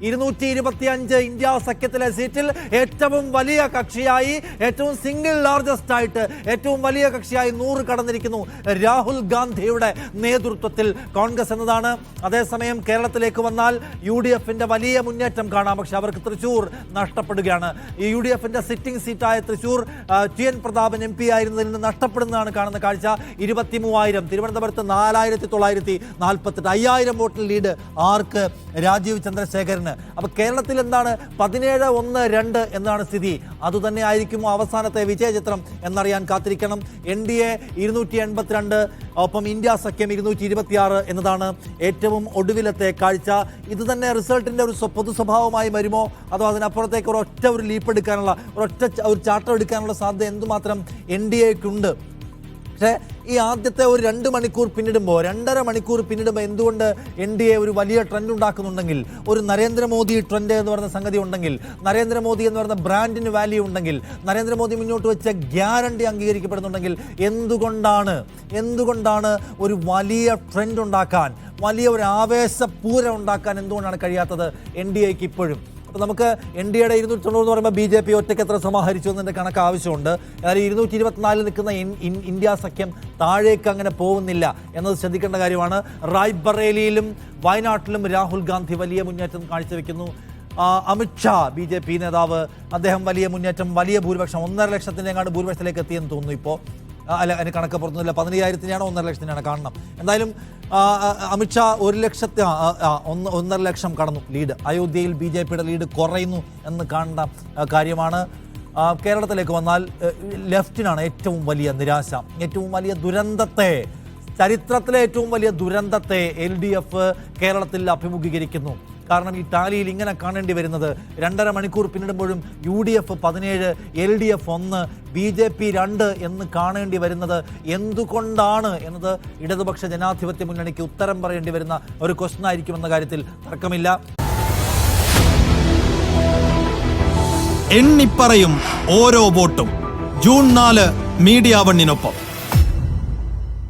225 India സഖ്യത്തിലെ സീറ്റിൽ ഏറ്റവും വലിയ കക്ഷിയായി, ഏറ്റവും സിംഗിൾ ലാർജസ്റ്റ് ആയിട്ട് ഏറ്റവും വലിയ കക്ഷിയായി 100 കടന്നിരിക്കുന്നു രാഹുൽ ഗാന്ധിയുടെ നേതൃത്വത്തിൽ കോൺഗ്രസ് എന്നതാണ്. അതേസമയം കേരളത്തിലേക്ക് വന്നാൽ UDFന്റെ വലിയ മുന്നേറ്റം കാണാം. പക്ഷെ അവർക്ക് തൃശ്ശൂർ നഷ്ടപ്പെടുകയാണ്. ഈ UDFന്റെ സിറ്റിംഗ് സീറ്റായ തൃശ്ശൂർ TN പ്രതാപൻ MP ആയിരുന്നതിൽ നിന്ന് നഷ്ടപ്പെടുന്നതാണ് കാണുന്ന കാഴ്ച. 23,000, തിരുവനന്തപുരത്ത് 4,948, 5,000 വോട്ടിൽ ലീഡ് ആർക്ക്? രാജീവ് ചന്ദ്രശേഖരന്. അപ്പൊ കേരളത്തിൽ എന്താണ് 17-1-2 എന്നാണ് സ്ഥിതി. അതുതന്നെ ആയിരിക്കുമോ അവസാനത്തെ വിജയചിത്രം എന്നറിയാൻ കാത്തിരിക്കണം. NDA 282, ഒപ്പം ഇന്ത്യ സഖ്യം 226 എന്നതാണ് ഏറ്റവും ഒടുവിലത്തെ കാഴ്ച. ഇത് തന്നെ റിസൾട്ടിന്റെ ഒരു പൊതു സ്വഭാവമായി വരുമോ, അതോ അതിനപ്പുറത്തേക്ക് ഒരു ലീപ്പ് എടുക്കാനുള്ള ഒരു ചാട്ടം എടുക്കാനുള്ള സാധ്യത എന്തുമാത്രം NDAക്കുണ്ട്? പക്ഷേ ഈ ആദ്യത്തെ ഒരു 2 മണിക്കൂർ പിന്നിടുമ്പോൾ, 2.5 മണിക്കൂർ പിന്നിടുമ്പോൾ എന്തുകൊണ്ട് NDA ഒരു വലിയ ട്രെൻഡ് ഉണ്ടാക്കുന്നുണ്ടെങ്കിൽ, ഒരു നരേന്ദ്രമോദി ട്രെൻഡ് എന്ന് പറയുന്ന സംഗതി ഉണ്ടെങ്കിൽ, നരേന്ദ്രമോദി എന്ന് പറയുന്ന ബ്രാൻഡിന് വാല്യൂ ഉണ്ടെങ്കിൽ, നരേന്ദ്രമോദി മുന്നോട്ട് വെച്ച ഗ്യാരണ്ടി അംഗീകരിക്കപ്പെടുന്നുണ്ടെങ്കിൽ എന്തുകൊണ്ടാണ് ഒരു വലിയ ട്രെൻഡ് ഉണ്ടാക്കാൻ, വലിയ ഒരു ആവേശപൂരം ഉണ്ടാക്കാൻ എന്തുകൊണ്ടാണ് കഴിയാത്തത് NDAക്ക് ഇപ്പോഴും? അപ്പോൾ നമുക്ക് NDAയുടെ 290 എന്ന് പറയുമ്പോൾ BJP ഒറ്റയ്ക്ക് എത്ര സമാഹരിച്ചു എന്നതിൻ്റെ കണക്ക് ആവശ്യമുണ്ട്. എന്നാൽ 224 നിൽക്കുന്ന ഇന്ത്യ സഖ്യം താഴേക്ക് അങ്ങനെ പോകുന്നില്ല എന്നത് ശ്രദ്ധിക്കേണ്ട കാര്യമാണ്. റായ്ബറേലിയിലും വയനാട്ടിലും രാഹുൽ ഗാന്ധി വലിയ മുന്നേറ്റം കാഴ്ചവെക്കുന്നു. അമിത്ഷാ BJP നേതാവ്, അദ്ദേഹം വലിയ മുന്നേറ്റം, വലിയ ഭൂരിപക്ഷം, 1.5 ലക്ഷത്തിനെങ്ങാണ്ട് ഭൂരിപക്ഷത്തിലേക്ക് എത്തിയെന്ന് തോന്നുന്നു. ഇപ്പോൾ അല്ല, അതിന് കണക്ക് പുറത്തുനിന്നില്ല, 15,000-ാണോ 1.5 ലക്ഷത്തിനാണ് കാണണം. എന്തായാലും അമിത്ഷാ 1.5 ലക്ഷം കടന്നു ലീഡ്. അയോധ്യയിൽ BJPയുടെ ലീഡ് കുറയുന്നു എന്ന് കാണേണ്ട കാര്യമാണ്. കേരളത്തിലേക്ക് വന്നാൽ ലെഫ്റ്റിനാണ് ഏറ്റവും വലിയ നിരാശ, ഏറ്റവും വലിയ ദുരന്തത്തെ, ചരിത്രത്തിലെ ഏറ്റവും വലിയ ദുരന്തത്തെ LDF കേരളത്തിൽ അഭിമുഖീകരിക്കുന്നു. കാരണം ഈ ടാലിയിൽ ഇങ്ങനെ കാണേണ്ടി വരുന്നത് 2.5 മണിക്കൂർ പിന്നിടുമ്പോഴും UDF 17, LDF 1, BJP 2 എന്ന് കാണേണ്ടി വരുന്നത് എന്തുകൊണ്ടാണ് എന്നത് ഇടതുപക്ഷ ജനാധിപത്യ മുന്നണിക്ക് ഉത്തരം പറയേണ്ടി വരുന്ന ഒരു ക്വസ്റ്റ്യൻ ആയിരിക്കുമെന്ന കാര്യത്തിൽ തർക്കമില്ല. എണ്ണിപ്പറയും ഓരോ വോട്ടും. June 4 media 1-നൊപ്പം.